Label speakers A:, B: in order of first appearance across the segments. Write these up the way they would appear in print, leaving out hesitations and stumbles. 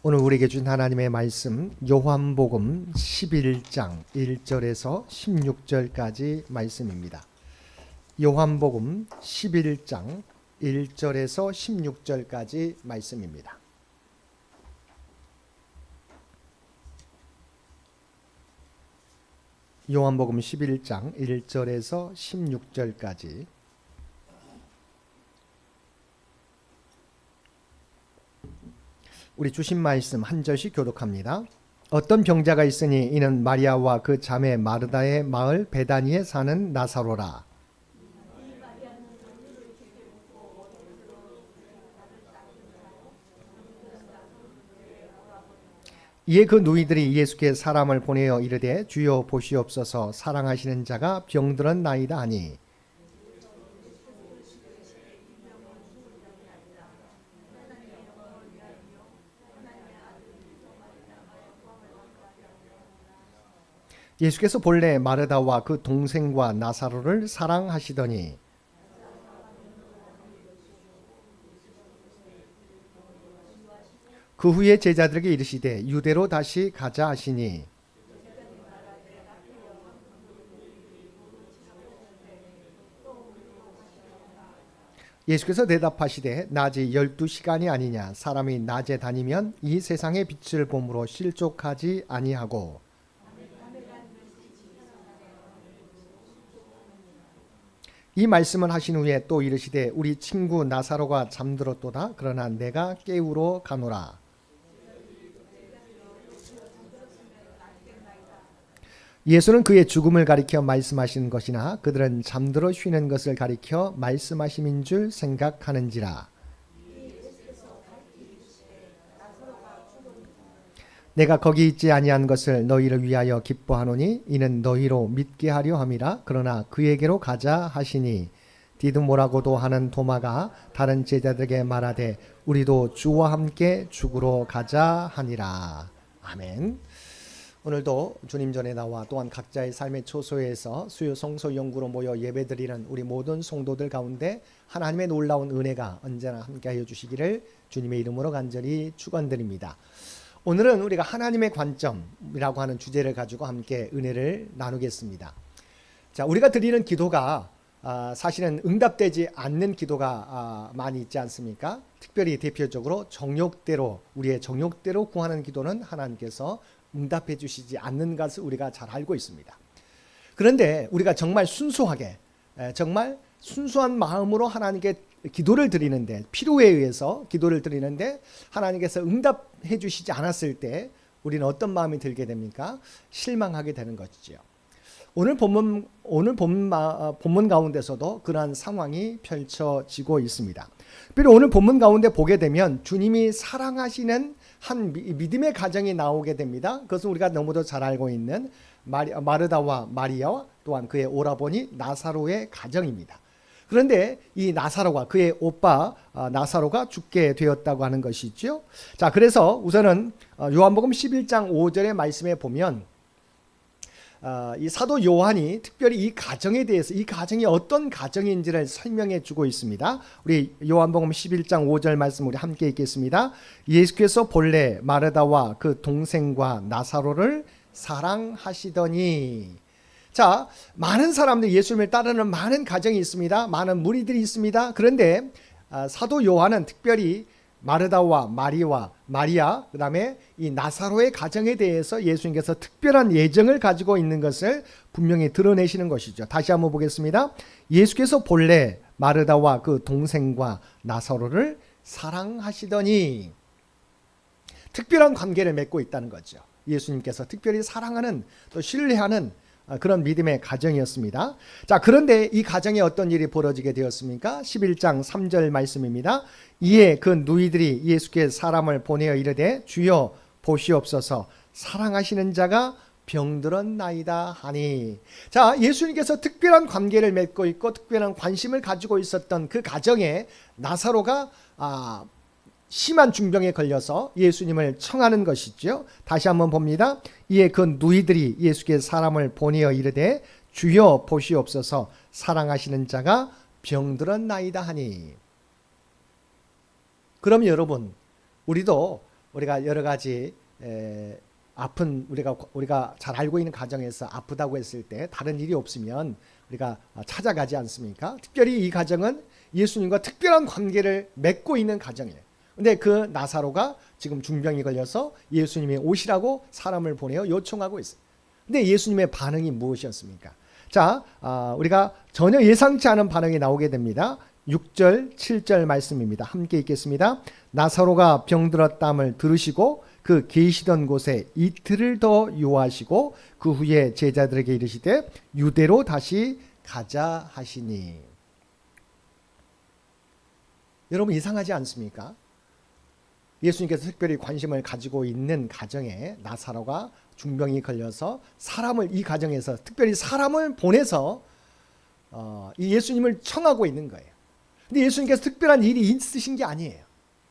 A: 오늘 우리에게 준 하나님의 말씀 요한복음 11장 1절에서 16절까지 말씀입니다. 요한복음 11장 1절에서 16절까지 말씀입니다. 요한복음 11장 1절에서 16절까지 우리 주신 말씀 한 절씩 교독합니다. 어떤 병자가 있으니 이는 마리아와 그 자매 마르다의 마을 베다니에 사는 나사로라. 이에 그 누이들이 예수께 사람을 보내어 이르되 주여 보시옵소서 사랑하시는 자가 병들었나이다 하니 예수께서 본래 마르다와 그 동생과 나사로를 사랑하시더니 그 후에 제자들에게 이르시되 유대로 다시 가자 하시니 예수께서 대답하시되 낮이 12시간이 아니냐 사람이 낮에 다니면 이 세상의 빛을 봄으로 실족하지 아니하고 이 말씀을 하신 후에 또 이르시되 우리 친구 나사로가 잠들었도다 그러나 내가 깨우러 가노라. 예수는 그의 죽음을 가리켜 말씀하신 것이나 그들은 잠들어 쉬는 것을 가리켜 말씀하심인 줄 생각하는지라. 내가 거기 있지 아니한 것을 너희를 위하여 기뻐하노니 이는 너희로 믿게 하려 함이라. 그러나 그에게로 가자 하시니 디드모라고도 하는 도마가 다른 제자들에게 말하되 우리도 주와 함께 죽으러 가자 하니라. 아멘. 오늘도 주님 전에 나와 또한 각자의 삶의 초소에서 수요 성소 연구로 모여 예배드리는 우리 모든 성도들 가운데 하나님의 놀라운 은혜가 언제나 함께하여 주시기를 주님의 이름으로 간절히 축원드립니다. 오늘은 우리가 하나님의 관점이라고 하는 주제를 가지고 함께 은혜를 나누겠습니다. 자, 우리가 드리는 기도가 사실은 응답되지 않는 기도가 많이 있지 않습니까? 특별히 대표적으로 정욕대로 우리의 정욕대로 구하는 기도는 하나님께서 응답해 주시지 않는 것을 우리가 잘 알고 있습니다. 그런데 우리가 정말 순수하게 정말 순수한 마음으로 하나님께 기도를 드리는데 필요에 의해서 기도를 드리는데 하나님께서 응답해 주시지 않았을 때 우리는 어떤 마음이 들게 됩니까? 실망하게 되는 것이죠. 오늘 본문 가운데서도 그러한 상황이 펼쳐지고 있습니다. 특별히 오늘 본문 가운데 보게 되면 주님이 사랑하시는 한 믿음의 가정이 나오게 됩니다. 그것은 우리가 너무도 잘 알고 있는 마르다와 마리아와 또한 그의 오라버니 나사로의 가정입니다. 그런데 이 나사로가 그의 오빠 나사로가 죽게 되었다고 하는 것이죠. 자, 그래서 우선은 요한복음 11장 5절의 말씀에 보면 이 사도 요한이 특별히 이 가정에 대해서 이 가정이 어떤 가정인지를 설명해 주고 있습니다. 우리 요한복음 11장 5절 말씀 우리 함께 읽겠습니다. 예수께서 본래 마르다와 그 동생과 나사로를 사랑하시더니 자, 많은 사람들 예수님을 따르는 많은 가정이 있습니다. 많은 무리들이 있습니다. 그런데 사도 요한은 특별히 마르다와 마리아 그다음에 이 나사로의 가정에 대해서 예수님께서 특별한 예정을 가지고 있는 것을 분명히 드러내시는 것이죠. 다시 한번 보겠습니다. 예수께서 본래 마르다와 그 동생과 나사로를 사랑하시더니 특별한 관계를 맺고 있다는 거죠. 예수님께서 특별히 사랑하는 또 신뢰하는 그런 믿음의 가정이었습니다. 자, 그런데 이 가정에 어떤 일이 벌어지게 되었습니까? 11장 3절 말씀입니다. 이에 그 누이들이 예수께 사람을 보내어 이르되 주여 보시옵소서 사랑하시는 자가 병들었나이다 하니. 자, 예수님께서 특별한 관계를 맺고 있고 특별한 관심을 가지고 있었던 그 가정에 나사로가 심한 중병에 걸려서 예수님을 청하는 것이죠. 다시 한번 봅니다. 이에 그 누이들이 예수께 사람을 보내어 이르되 주여 보시옵소서 사랑하시는 자가 병들었나이다 하니. 그럼 여러분 우리도 우리가 여러 가지 아픈 우리가 잘 알고 있는 가정에서 아프다고 했을 때 다른 일이 없으면 우리가 찾아가지 않습니까? 특별히 이 가정은 예수님과 특별한 관계를 맺고 있는 가정이에요. 근데 그 나사로가 지금 중병이 걸려서 예수님이 오시라고 사람을 보내어 요청하고 있어요. 근데 예수님의 반응이 무엇이었습니까? 자, 우리가 전혀 예상치 않은 반응이 나오게 됩니다. 6절, 7절 말씀입니다. 함께 읽겠습니다. 나사로가 병들었담을 들으시고 그 계시던 곳에 이틀을 더 유하시고 그 후에 제자들에게 이르시되 유대로 다시 가자 하시니. 여러분 이상하지 않습니까? 예수님께서 특별히 관심을 가지고 있는 가정에 나사로가 중병이 걸려서 이 가정에서 특별히 사람을 보내서 이 예수님을 청하고 있는 거예요. 근데 예수님께서 특별한 일이 있으신 게 아니에요.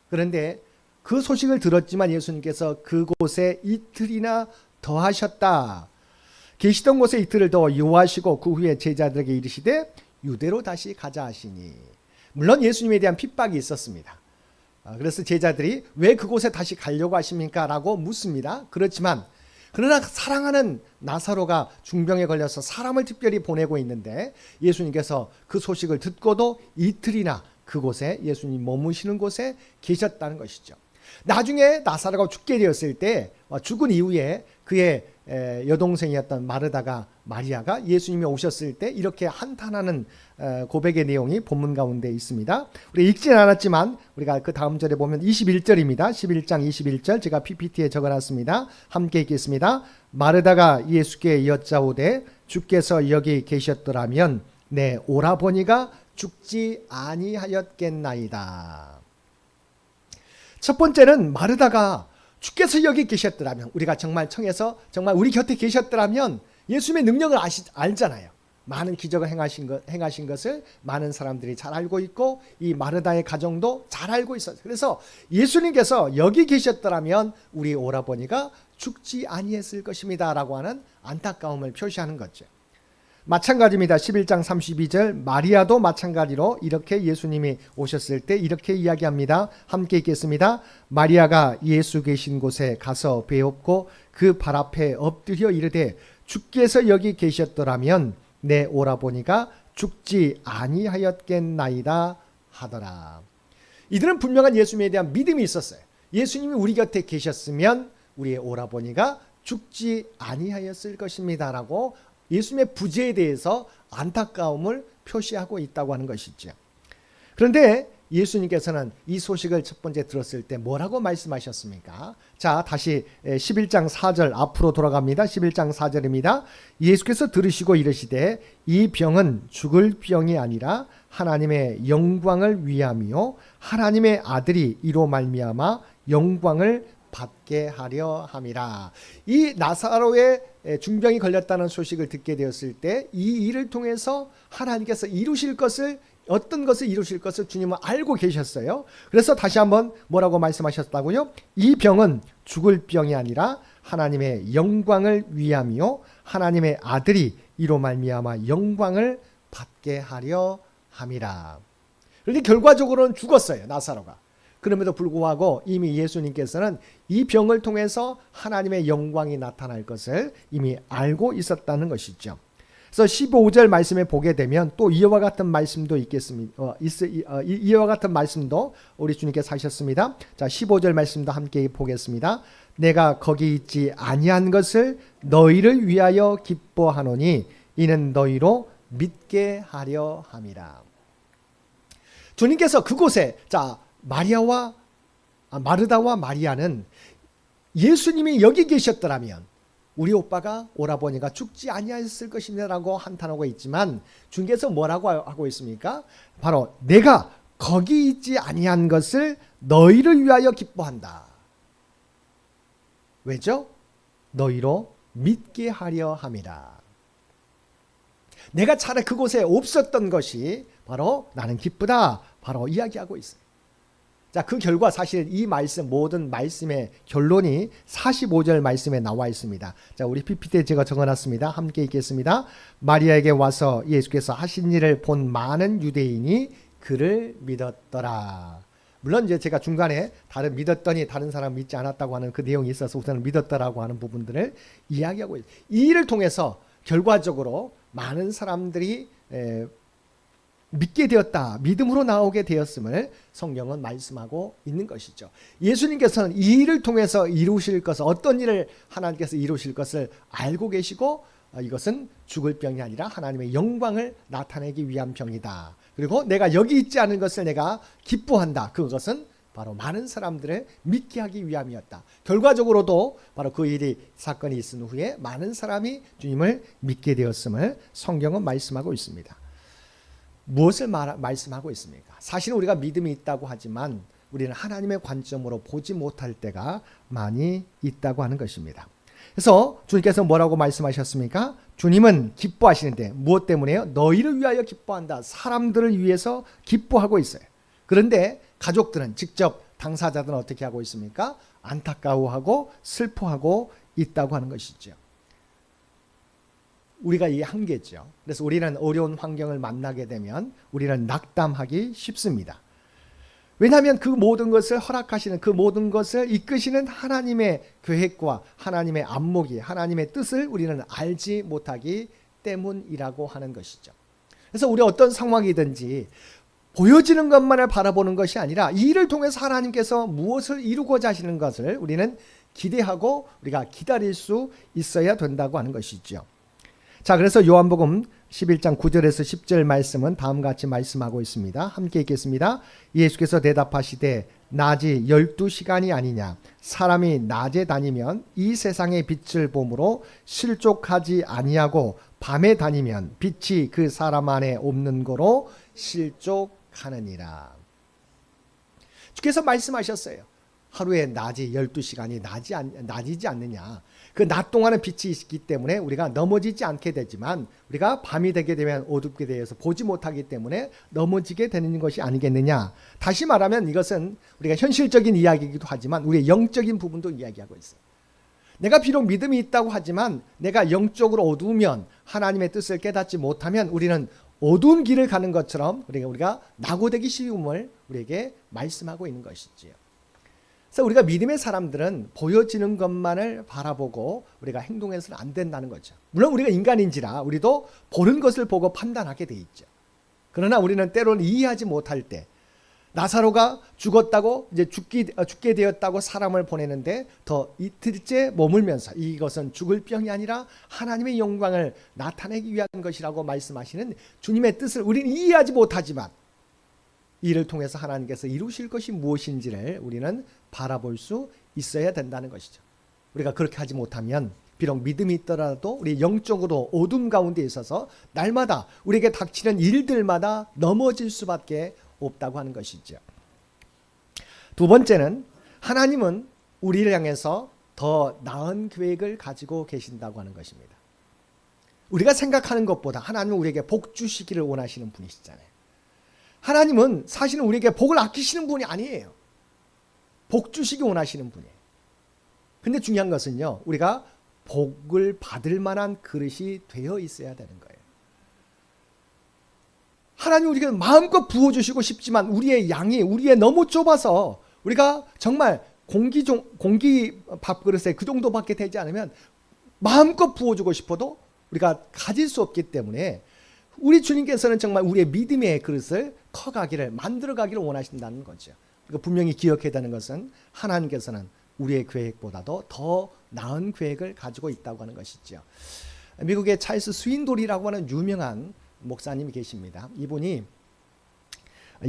A: 그런데 그 소식을 들었지만 예수님께서 그곳에 이틀이나 더 하셨다. 계시던 곳에 이틀을 더 유하시고 그 후에 제자들에게 이르시되 유대로 다시 가자 하시니. 물론 예수님에 대한 핍박이 있었습니다. 그래서 제자들이 왜 그곳에 다시 가려고 하십니까? 라고 묻습니다. 그러나 사랑하는 나사로가 중병에 걸려서 사람을 특별히 보내고 있는데 예수님께서 그 소식을 듣고도 이틀이나 그곳에 예수님 머무시는 곳에 계셨다는 것이죠. 나중에 나사로가 죽게 되었을 때 죽은 이후에 그의 여동생이었던 마리아가 예수님이 오셨을 때 이렇게 한탄하는 고백의 내용이 본문 가운데 있습니다. 우리 읽지는 않았지만 우리가 그 다음 절에 보면 21절입니다. 11장 21절 제가 PPT에 적어놨습니다. 함께 읽겠습니다. 마르다가 예수께 여짜오되 주께서 여기 계셨더라면 내 오라버니가 죽지 아니하였겠나이다. 첫 번째는 마르다가 주께서 여기 계셨더라면, 우리가 정말 청해서 정말 우리 곁에 계셨더라면 예수님의 능력을 알잖아요. 많은 기적을 행하신 것을 많은 사람들이 잘 알고 있고 이 마르다의 가정도 잘 알고 있었어요. 그래서 예수님께서 여기 계셨더라면 우리 오라버니가 죽지 아니했을 것입니다 라고 하는 안타까움을 표시하는 거죠. 마찬가지입니다. 11장 32절 마리아도 마찬가지로 이렇게 예수님이 오셨을 때 이렇게 이야기합니다. 함께 읽겠습니다. 마리아가 예수 계신 곳에 가서 배웠고 그 발 앞에 엎드려 이르되 주께서 여기 계셨더라면 내 오라버니가 죽지 아니하였겠나이다 하더라. 이들은 분명한 예수님에 대한 믿음이 있었어요. 예수님이 우리 곁에 계셨으면 우리의 오라버니가 죽지 아니하였을 것입니다 라고 예수님의 부재에 대해서 안타까움을 표시하고 있다고 하는 것이죠. 그런데 예수님께서는 이 소식을 첫 번째 들었을 때 뭐라고 말씀하셨습니까? 자, 다시 11장 4절 앞으로 돌아갑니다. 11장 4절입니다. 예수께서 들으시고 이르시되 이 병은 죽을 병이 아니라 하나님의 영광을 위함이요 하나님의 아들이 이로 말미암아 영광을 받게 하려 함이라. 이 나사로의 중병이 걸렸다는 소식을 듣게 되었을 때 이 일을 통해서 하나님께서 어떤 것을 이루실 것을 주님은 알고 계셨어요. 그래서 다시 한번 뭐라고 말씀하셨다고요? 이 병은 죽을 병이 아니라 하나님의 영광을 위함이요 하나님의 아들이 이로 말미암아 영광을 받게 하려 함이라. 그런데 결과적으로는 죽었어요, 나사로가. 그럼에도 불구하고 이미 예수님께서는 이 병을 통해서 하나님의 영광이 나타날 것을 이미 알고 있었다는 것이죠. 그래서 15절 말씀에 보게 되면 또 이와 같은 말씀도 있겠습니다. 이와 같은 말씀도 우리 주님께서 하셨습니다. 자, 15절 말씀도 함께 보겠습니다. 내가 거기 있지 아니한 것을 너희를 위하여 기뻐하노니 이는 너희로 믿게 하려 함이라. 주님께서 그곳에 마르다와 마리아는 예수님이 여기 계셨더라면 우리 오빠가 오라버니가 죽지 아니하였을 것이라고 한탄하고 있지만 주님께서 뭐라고 하고 있습니까? 바로 내가 거기 있지 아니한 것을 너희를 위하여 기뻐한다. 왜죠? 너희로 믿게 하려 함이라. 내가 차라리 그곳에 없었던 것이 바로 나는 기쁘다. 바로 이야기하고 있어요. 자, 그 결과 사실 이 말씀, 모든 말씀의 결론이 45절 말씀에 나와 있습니다. 자, 우리 PPT에 제가 적어놨습니다. 함께 읽겠습니다. 마리아에게 와서 예수께서 하신 일을 본 많은 유대인이 그를 믿었더라. 물론 이제 제가 중간에 다른 믿었더니 다른 사람 믿지 않았다고 하는 그 내용이 있어서 우선 믿었다라고 하는 부분들을 이야기하고 있어요. 이 일을 통해서 결과적으로 많은 사람들이 믿게 되었다, 믿음으로 나오게 되었음을 성경은 말씀하고 있는 것이죠. 예수님께서는 이 일을 통해서 이루실 것을, 어떤 일을 하나님께서 이루실 것을 알고 계시고, 이것은 죽을 병이 아니라 하나님의 영광을 나타내기 위한 병이다. 그리고 내가 여기 있지 않은 것을 내가 기뻐한다. 그것은 바로 많은 사람들을 믿게 하기 위함이었다. 결과적으로도 바로 그 일이, 사건이 있은 후에 많은 사람이 주님을 믿게 되었음을 성경은 말씀하고 있습니다. 무엇을 말씀하고 있습니까? 사실은 우리가 믿음이 있다고 하지만 우리는 하나님의 관점으로 보지 못할 때가 많이 있다고 하는 것입니다. 그래서 주님께서 뭐라고 말씀하셨습니까? 주님은 기뻐하시는데 무엇 때문에요? 너희를 위하여 기뻐한다. 사람들을 위해서 기뻐하고 있어요. 그런데 가족들은, 직접 당사자들은 어떻게 하고 있습니까? 안타까워하고 슬퍼하고 있다고 하는 것이죠. 우리가 이 한계죠. 그래서 우리는 어려운 환경을 만나게 되면 우리는 낙담하기 쉽습니다. 왜냐하면 그 모든 것을 허락하시는, 그 모든 것을 이끄시는 하나님의 계획과 하나님의 안목이, 하나님의 뜻을 우리는 알지 못하기 때문이라고 하는 것이죠. 그래서 우리 어떤 상황이든지 보여지는 것만을 바라보는 것이 아니라 이 일을 통해서 하나님께서 무엇을 이루고자 하시는 것을 우리는 기대하고 우리가 기다릴 수 있어야 된다고 하는 것이죠. 자, 그래서 요한복음 11장 9절에서 10절 말씀은 다음과 같이 말씀하고 있습니다. 함께 읽겠습니다. 예수께서 대답하시되 낮이 12시간이 아니냐. 사람이 낮에 다니면 이 세상의 빛을 보므로 실족하지 아니하고 밤에 다니면 빛이 그 사람 안에 없는 거로 실족하느니라. 주께서 말씀하셨어요. 하루에 낮이 12시간이 낮이지 않느냐. 그 낮 동안은 빛이 있기 때문에 우리가 넘어지지 않게 되지만 우리가 밤이 되게 되면 어둡게 되어서 보지 못하기 때문에 넘어지게 되는 것이 아니겠느냐. 다시 말하면 이것은 우리가 현실적인 이야기이기도 하지만 우리의 영적인 부분도 이야기하고 있어요. 내가 비록 믿음이 있다고 하지만 내가 영적으로 어두우면, 하나님의 뜻을 깨닫지 못하면 우리는 어두운 길을 가는 것처럼 우리가 낙오되기 쉬움을 우리에게 말씀하고 있는 것이지요. 그래서 우리가 믿음의 사람들은 보여지는 것만을 바라보고 우리가 행동해서는 안 된다는 거죠. 물론 우리가 인간인지라 우리도 보는 것을 보고 판단하게 돼 있죠. 그러나 우리는 때로는 이해하지 못할 때, 나사로가 죽었다고, 이제 죽게 되었다고 사람을 보내는데 더 이틀째 머물면서 이것은 죽을 병이 아니라 하나님의 영광을 나타내기 위한 것이라고 말씀하시는 주님의 뜻을 우리는 이해하지 못하지만 이를 통해서 하나님께서 이루실 것이 무엇인지를 우리는 바라볼 수 있어야 된다는 것이죠. 우리가 그렇게 하지 못하면 비록 믿음이 있더라도 우리 영적으로 어둠 가운데 있어서 날마다 우리에게 닥치는 일들마다 넘어질 수밖에 없다고 하는 것이죠. 두 번째는 하나님은 우리를 향해서 더 나은 계획을 가지고 계신다고 하는 것입니다. 우리가 생각하는 것보다 하나님은 우리에게 복 주시기를 원하시는 분이시잖아요. 하나님은 사실은 우리에게 복을 아끼시는 분이 아니에요. 복 주시기 원하시는 분이에요. 근데 중요한 것은요, 우리가 복을 받을 만한 그릇이 되어 있어야 되는 거예요. 하나님 우리가 마음껏 부어주시고 싶지만 우리의 양이, 우리의 너무 좁아서 우리가 정말 공기 밥그릇에 그 정도밖에 되지 않으면 마음껏 부어주고 싶어도 우리가 가질 수 없기 때문에 우리 주님께서는 정말 우리의 믿음의 그릇을 커가기를, 만들어가기를 원하신다는 거죠. 그러니까 분명히 기억해야 되는 것은 하나님께서는 우리의 계획보다도 더 나은 계획을 가지고 있다고 하는 것이죠. 미국의 찰스 스윈돌이라고 하는 유명한 목사님이 계십니다. 이분이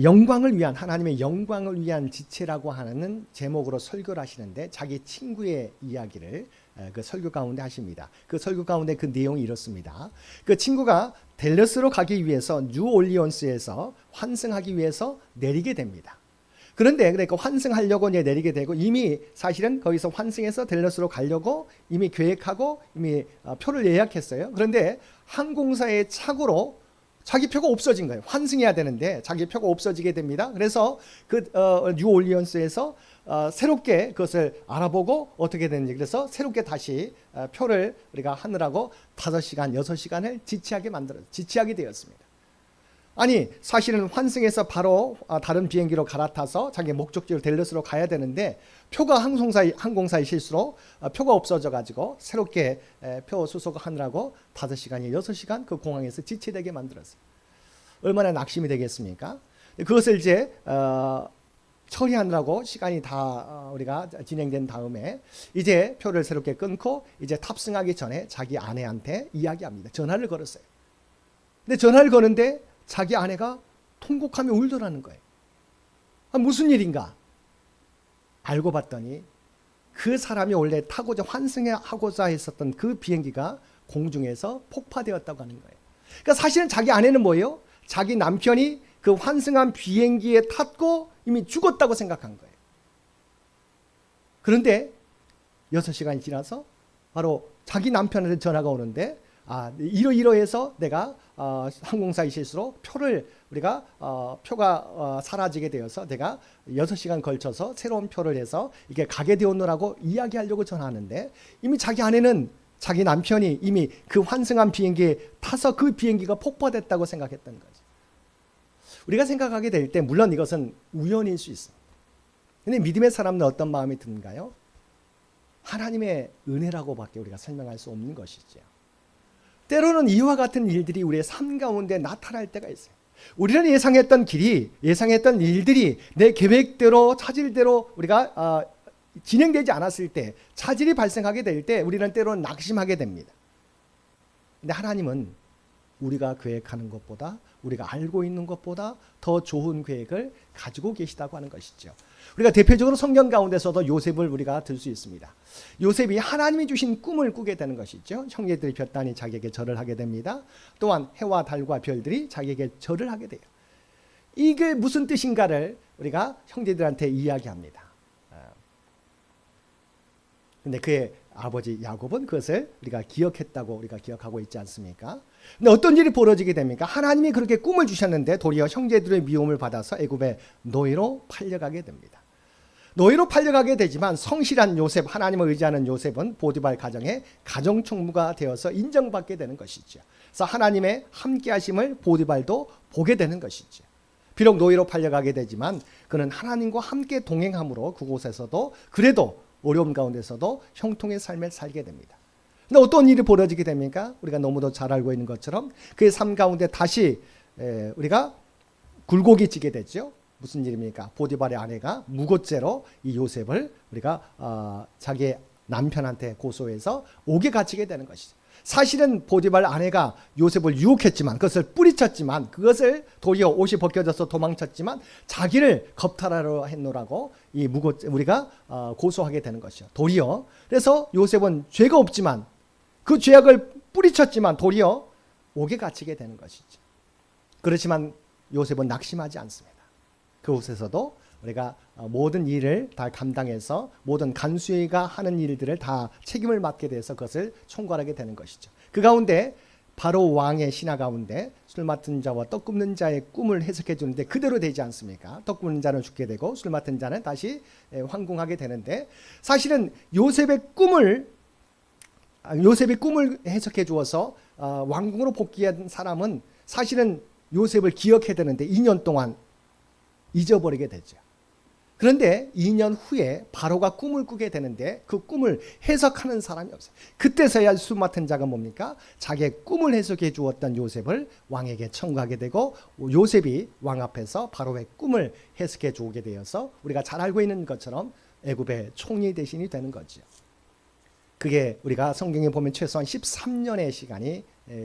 A: 영광을 위한, 하나님의 영광을 위한 지체라고 하는 제목으로 설교를 하시는데 자기 친구의 이야기를 그 설교 가운데 하십니다. 그 설교 가운데 그 내용이 이렇습니다. 그 친구가 댈러스로 가기 위해서 뉴올리언스에서 환승하기 위해서 내리게 됩니다. 그런데 그러니까 환승하려고 내리게 되고 이미 사실은 거기서 환승해서 댈러스로 가려고 이미 계획하고 이미 표를 예약했어요. 그런데 항공사의 착오로 자기 표가 없어진 거예요. 환승해야 되는데 자기 표가 없어지게 됩니다. 그래서 그 뉴올리언스에서 새롭게 그것을 알아보고 어떻게 되는지, 그래서 새롭게 다시 표를 우리가 하느라고 5시간, 6시간을 지체하게 되었습니다. 아니 사실은 환승해서 바로 다른 비행기로 갈아타서 자기 목적지로 델러스로 가야 되는데 표가 항공사의 실수로 표가 없어져 가지고 새롭게 표 수속하느라고 5시간이 6시간 그 공항에서 지체되게 만들었어요. 얼마나 낙심이 되겠습니까? 그것을 이제 처리하느라고 시간이 다 우리가 진행된 다음에 이제 표를 새롭게 끊고 이제 탑승하기 전에 자기 아내한테 이야기합니다. 전화를 걸었어요. 근데 전화를 거는데 자기 아내가 통곡하며 울더라는 거예요. 무슨 일인가? 알고 봤더니 그 사람이 원래 타고자 환승하고자 했었던 그 비행기가 공중에서 폭파되었다고 하는 거예요. 그러니까 사실은 자기 아내는 뭐예요? 자기 남편이 그 환승한 비행기에 탔고 이미 죽었다고 생각한 거예요. 그런데 6시간이 지나서 바로 자기 남편한테 전화가 오는데 이러이러해서 내가 항공사의 실수로 표가 사라지게 되어서 내가 6시간 걸쳐서 새로운 표를 해서 이게 가게 되었노라고 이야기하려고 전화하는데 이미 자기 아내는 자기 남편이 이미 그 환승한 비행기에 타서 그 비행기가 폭파됐다고 생각했던 거죠. 우리가 생각하게 될 때 물론 이것은 우연일 수 있습니다. 근데 믿음의 사람은 어떤 마음이 드는가요? 하나님의 은혜라고밖에 우리가 설명할 수 없는 것이죠. 때로는 이와 같은 일들이 우리의 삶 가운데 나타날 때가 있어요. 우리는 예상했던 길이, 예상했던 일들이 내 계획대로 차질대로 우리가 진행되지 않았을 때, 차질이 발생하게 될 때 우리는 때로는 낙심하게 됩니다. 근데 하나님은 우리가 계획하는 것보다, 우리가 알고 있는 것보다 더 좋은 계획을 가지고 계시다고 하는 것이죠. 우리가 대표적으로 성경 가운데서도 요셉을 우리가 들 수 있습니다. 요셉이 하나님이 주신 꿈을 꾸게 되는 것이죠. 형제들이 볕단이 자기에게 절을 하게 됩니다. 또한 해와 달과 별들이 자기에게 절을 하게 돼요. 이게 무슨 뜻인가를 우리가 형제들한테 이야기합니다. 근데 그의 아버지 야곱은 그것을 우리가 기억했다고 우리가 기억하고 있지 않습니까? 근데 어떤 일이 벌어지게 됩니까? 하나님이 그렇게 꿈을 주셨는데 도리어 형제들의 미움을 받아서 애굽의 노예로 팔려가게 됩니다. 노예로 팔려가게 되지만 성실한 요셉, 하나님을 의지하는 요셉은 보디발 가정의 가정총무가 되어서 인정받게 되는 것이죠. 그래서 하나님의 함께하심을 보디발도 보게 되는 것이죠. 비록 노예로 팔려가게 되지만 그는 하나님과 함께 동행함으로 그곳에서도 그래도 어려움 가운데서도 형통의 삶을 살게 됩니다. 근데 어떤 일이 벌어지게 됩니까? 우리가 너무도 잘 알고 있는 것처럼 그의 삶 가운데 다시 우리가 굴곡이 지게 되죠. 무슨 일입니까? 보디발의 아내가 무고죄로 이 요셉을 우리가 자기의 남편한테 고소해서 옥에 갇히게 되는 것이죠. 사실은 보디발 아내가 요셉을 유혹했지만 그것을 뿌리쳤지만 그것을 도리어 옷이 벗겨져서 도망쳤지만 자기를 겁탈하려 했노라고 이 우리가 고소하게 되는 것이죠. 도리어 그래서 요셉은 죄가 없지만 그 죄악을 뿌리쳤지만 도리어 옥에 갇히게 되는 것이죠. 그렇지만 요셉은 낙심하지 않습니다. 그곳에서도 우리가 모든 일을 다 감당해서 모든 간수가 하는 일들을 다 책임을 맡게 돼서 그것을 총괄하게 되는 것이죠. 그 가운데 바로 왕의 신하 가운데 술 맡은 자와 떡 굽는 자의 꿈을 해석해 주는데 그대로 되지 않습니까? 떡 굽는 자는 죽게 되고 술 맡은 자는 다시 황궁하게 되는데 사실은 요셉의 꿈을 해석해 주어서 왕궁으로 복귀한 사람은 사실은 요셉을 기억해야 되는데 2년 동안 잊어버리게 되죠. 그런데 2년 후에 바로가 꿈을 꾸게 되는데 그 꿈을 해석하는 사람이 없어요. 그때서야 술 맡은 자가 뭡니까? 자기의 꿈을 해석해 주었던 요셉을 왕에게 청구하게 되고 요셉이 왕 앞에서 바로의 꿈을 해석해 주게 되어서 우리가 잘 알고 있는 것처럼 애굽의 총리 대신이 되는 거죠. 그게 우리가 성경에 보면 최소한 13년의 시간이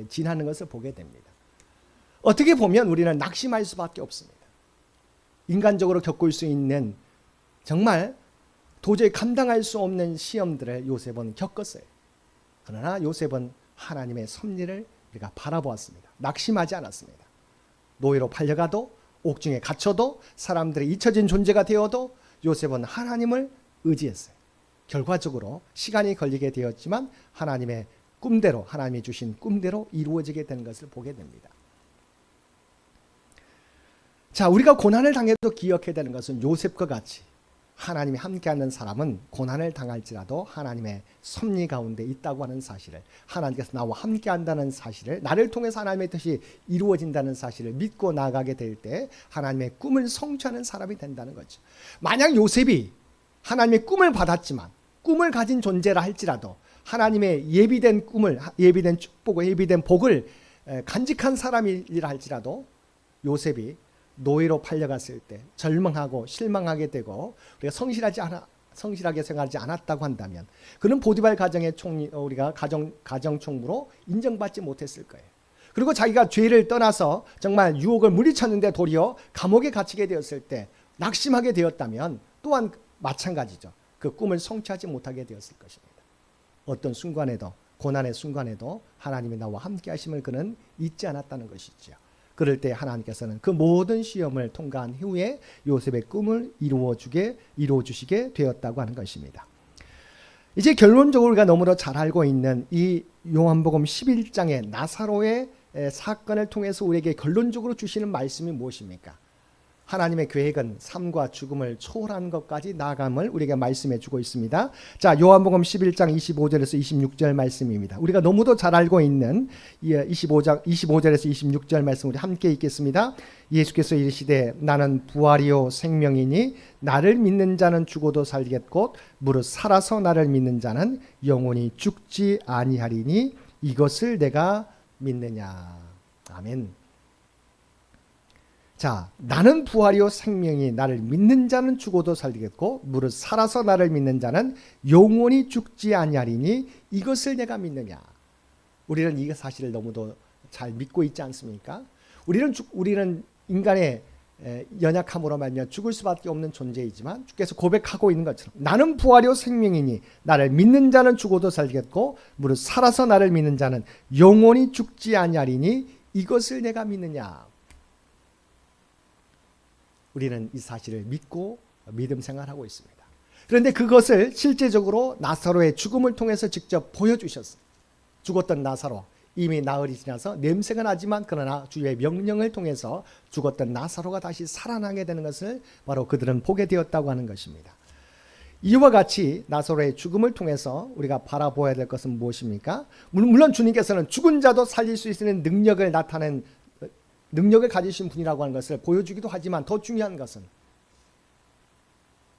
A: 지나는 것을 보게 됩니다. 어떻게 보면 우리는 낙심할 수밖에 없습니다. 인간적으로 겪을 수 있는 정말 도저히 감당할 수 없는 시험들을 요셉은 겪었어요. 그러나 요셉은 하나님의 섭리를 우리가 바라보았습니다. 낙심하지 않았습니다. 노예로 팔려가도 옥중에 갇혀도 사람들이 잊혀진 존재가 되어도 요셉은 하나님을 의지했어요. 결과적으로 시간이 걸리게 되었지만 하나님의 꿈대로 하나님이 주신 꿈대로 이루어지게 된 것을 보게 됩니다. 자, 우리가 고난을 당해도 기억해야 되는 것은 요셉과 같이 하나님이 함께하는 사람은 고난을 당할지라도 하나님의 섭리 가운데 있다고 하는 사실을, 하나님께서 나와 함께한다는 사실을, 나를 통해서 하나님의 뜻이 이루어진다는 사실을 믿고 나아가게 될 때 하나님의 꿈을 성취하는 사람이 된다는 거죠. 만약 요셉이 하나님의 꿈을 받았지만, 꿈을 가진 존재라 할지라도 하나님의 예비된 꿈을, 예비된 축복을, 예비된 복을 간직한 사람이라 할지라도 요셉이 노예로 팔려갔을 때 절망하고 실망하게 되고 우리가 성실하게 생활하지 않았다고 한다면 그는 보디발 가정의 우리가 가정 총무로 인정받지 못했을 거예요. 그리고 자기가 죄를 떠나서 정말 유혹을 물리쳤는데 도리어 감옥에 갇히게 되었을 때 낙심하게 되었다면 또한 마찬가지죠. 그 꿈을 성취하지 못하게 되었을 것입니다. 어떤 순간에도, 고난의 순간에도 하나님이 나와 함께 하심을 그는 잊지 않았다는 것이죠. 그럴 때 하나님께서는 그 모든 시험을 통과한 후에 요셉의 꿈을 이루어 주시게 되었다고 하는 것입니다. 이제 결론적으로 우리가 너무도 잘 알고 있는 이 요한복음 11장의 나사로의 사건을 통해서 우리에게 결론적으로 주시는 말씀이 무엇입니까? 하나님의 계획은 삶과 죽음을 초월하는 것까지 나아감을 우리에게 말씀해 주고 있습니다. 자, 요한복음 11장 25절에서 26절 말씀입니다. 우리가 너무도 잘 알고 있는 25절에서 26절 말씀 우리 함께 읽겠습니다. 예수께서 이르시되 나는 부활이요 생명이니 나를 믿는 자는 죽어도 살겠고 무릇 살아서 나를 믿는 자는 영원히 죽지 아니하리니 이것을 내가 믿느냐. 아멘. 자, 나는 부활이요 생명이 나를 믿는 자는 죽어도 살겠고 무릇 살아서 나를 믿는 자는 영원히 죽지 아니하리니 이것을 내가 믿느냐. 우리는 이 사실을 너무도 잘 믿고 있지 않습니까? 우리는 인간의 연약함으로 말미암아 죽을 수밖에 없는 존재이지만 주께서 고백하고 있는 것처럼 나는 부활이요 생명이니 나를 믿는 자는 죽어도 살겠고 무릇 살아서 나를 믿는 자는 영원히 죽지 아니하리니 이것을 내가 믿느냐. 우리는 이 사실을 믿고 믿음 생활하고 있습니다. 그런데 그것을 실제적으로 나사로의 죽음을 통해서 직접 보여주셨어요. 죽었던 나사로, 이미 나흘이 지나서 냄새가 나지만 그러나 주의 명령을 통해서 죽었던 나사로가 다시 살아나게 되는 것을 바로 그들은 보게 되었다고 하는 것입니다. 이와 같이 나사로의 죽음을 통해서 우리가 바라보아야 될 것은 무엇입니까? 물론 주님께서는 죽은 자도 살릴 수 있는 능력을 가지신 분이라고 하는 것을 보여주기도 하지만 더 중요한 것은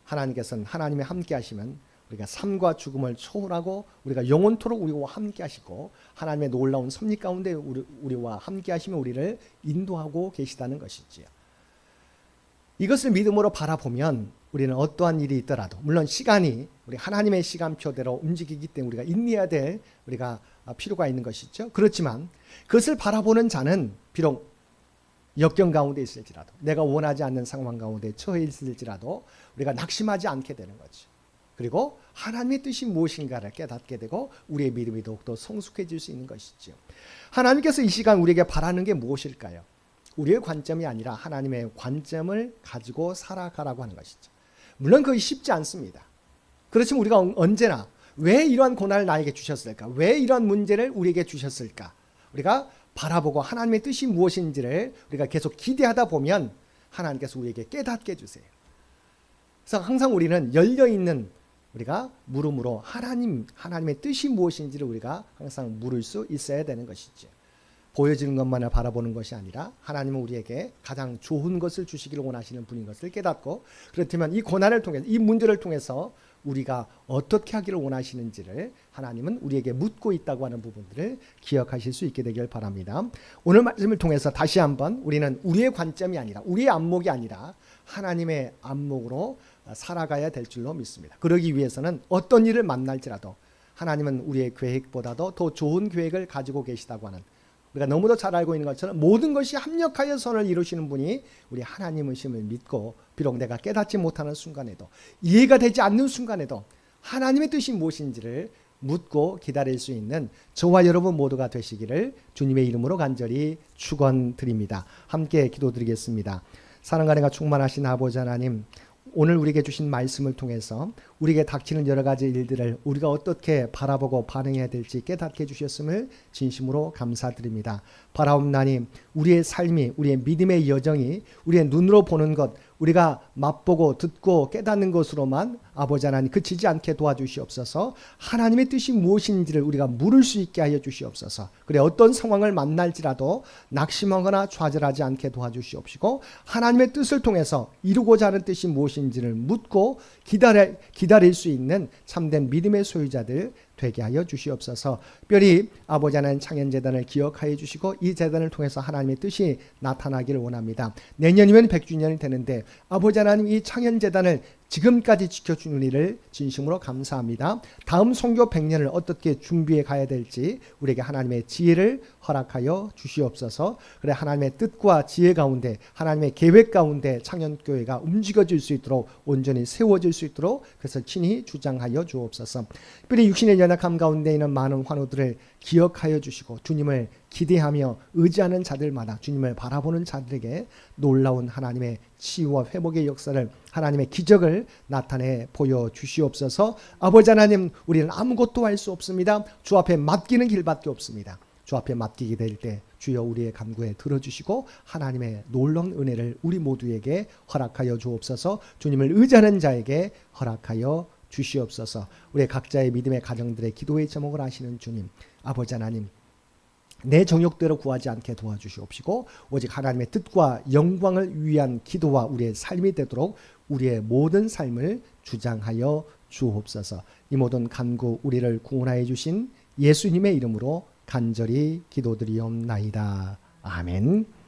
A: 하나님께서는 하나님의 함께 하시면 우리가 삶과 죽음을 초월하고 우리가 영원토록 우리와 함께 하시고 하나님의 놀라운 섭리 가운데 우리와 함께 하시며 우리를 인도하고 계시다는 것이지요. 이것을 믿음으로 바라보면 우리는 어떠한 일이 있더라도 물론 시간이 우리 하나님의 시간표대로 움직이기 때문에 우리가 인내해야 될 우리가 필요가 있는 것이죠. 그렇지만 그것을 바라보는 자는 비록 역경 가운데 있을지라도 내가 원하지 않는 상황 가운데 처해 있을지라도 우리가 낙심하지 않게 되는 거죠. 그리고 하나님의 뜻이 무엇인가를 깨닫게 되고 우리의 믿음이 더욱더 성숙해질 수 있는 것이죠. 하나님께서 이 시간 우리에게 바라는 게 무엇일까요? 우리의 관점이 아니라 하나님의 관점을 가지고 살아가라고 하는 것이죠. 물론 그것이 쉽지 않습니다. 그렇지만 우리가 언제나 왜 이러한 고난을 나에게 주셨을까? 왜 이러한 문제를 우리에게 주셨을까? 우리가 바라보고 하나님의 뜻이 무엇인지를 우리가 계속 기대하다 보면 하나님께서 우리에게 깨닫게 해주세요. 그래서 항상 우리는 열려있는 우리가 물음으로 하나님의 뜻이 무엇인지를 우리가 항상 물을 수 있어야 되는 것이죠. 보여지는 것만을 바라보는 것이 아니라 하나님은 우리에게 가장 좋은 것을 주시기를 원하시는 분인 것을 깨닫고 그렇다면 이 고난을 통해서 이 문제를 통해서 우리가 어떻게 하기를 원하시는지를 하나님은 우리에게 묻고 있다고 하는 부분들을 기억하실 수 있게 되길 바랍니다. 오늘 말씀을 통해서 다시 한번 우리는 우리의 관점이 아니라 우리의 안목이 아니라 하나님의 안목으로 살아가야 될 줄로 믿습니다. 그러기 위해서는 어떤 일을 만날지라도 하나님은 우리의 계획보다도 더 좋은 계획을 가지고 계시다고 하는 우리가 너무도 잘 알고 있는 것처럼 모든 것이 합력하여 선을 이루시는 분이 우리 하나님이심을 믿고 비록 내가 깨닫지 못하는 순간에도 이해가 되지 않는 순간에도 하나님의 뜻이 무엇인지를 묻고 기다릴 수 있는 저와 여러분 모두가 되시기를 주님의 이름으로 간절히 축원드립니다. 함께 기도드리겠습니다. 사랑과 은혜가 충만하신 아버지 하나님, 오늘 우리에게 주신 말씀을 통해서 우리에게 닥치는 여러 가지 일들을 우리가 어떻게 바라보고 반응해야 될지 깨닫게 해주셨음을 진심으로 감사드립니다. 바라옵나니 우리의 삶이, 우리의 믿음의 여정이 우리의 눈으로 보는 것, 우리가 맛보고 듣고 깨닫는 것으로만 아버지 하나님 그치지 않게 도와주시옵소서. 하나님의 뜻이 무엇인지를 우리가 물을 수 있게 하여 주시옵소서. 그래 어떤 상황을 만날지라도 낙심하거나 좌절하지 않게 도와주시옵시고, 하나님의 뜻을 통해서 이루고자 하는 뜻이 무엇인지를 묻고 기다릴 수 있는 참된 믿음의 소유자들 되게 하여 주시옵소서. 특별히 아버지 하나님 창현재단을 기억하여 주시고 이 재단을 통해서 하나님의 뜻이 나타나기를 원합니다. 내년이면 100주년이 되는데 아버지 하나님 이 창현재단을 지금까지 지켜주는 일을 진심으로 감사합니다. 다음 선교 100년을 어떻게 준비해 가야 될지 우리에게 하나님의 지혜를 허락하여 주시옵소서. 그래 하나님의 뜻과 지혜 가운데, 하나님의 계획 가운데 창현교회가 움직여질 수 있도록, 온전히 세워질 수 있도록 그래서 친히 주장하여 주옵소서. 특별히 육신의 연약함 가운데 있는 많은 환우들을 기억하여 주시고 주님을 기대하며 의지하는 자들마다, 주님을 바라보는 자들에게 놀라운 하나님의 치유와 회복의 역사를, 하나님의 기적을 나타내 보여주시옵소서. 아버지 하나님, 우리는 아무것도 할 수 없습니다. 주 앞에 맡기는 길밖에 없습니다. 주 앞에 맡기게 될 때 주여 우리의 간구에 들어주시고 하나님의 놀라운 은혜를 우리 모두에게 허락하여 주옵소서. 주님을 의지하는 자에게 허락하여 주시옵소서. 우리 각자의 믿음의 가정들의 기도의 제목을 아시는 주님, 아버지 하나님, 내 정욕대로 구하지 않게 도와주시옵시고 오직 하나님의 뜻과 영광을 위한 기도와 우리의 삶이 되도록 우리의 모든 삶을 주장하여 주옵소서. 이 모든 간구 우리를 구원하여 주신 예수님의 이름으로 간절히 기도드리옵나이다. 아멘.